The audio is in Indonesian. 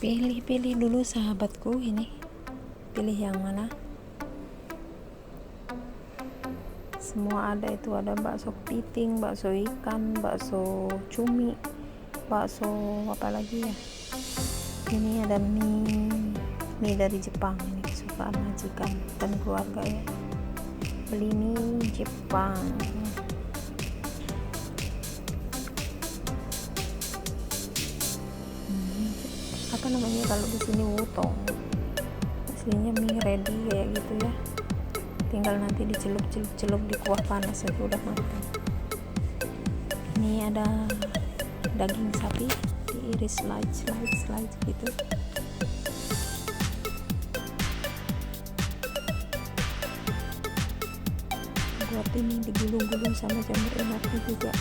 Pilih-pilih dulu sahabatku ini. Pilih yang mana? Semua ada itu, ada bakso kepiting, bakso ikan, bakso cumi, bakso apa lagi ya. Ini ada mie dari Jepang, ini kesukaan majikan dan keluarga ya. Beli mie Jepang. Apa namanya kalau di sini wutong, aslinya mie ready kayak gitu ya, tinggal nanti dicelup di kuah panas itu udah matang. Ini ada daging sapi diiris slice gitu. Buat ini digulung-gulung sama jamur enak juga.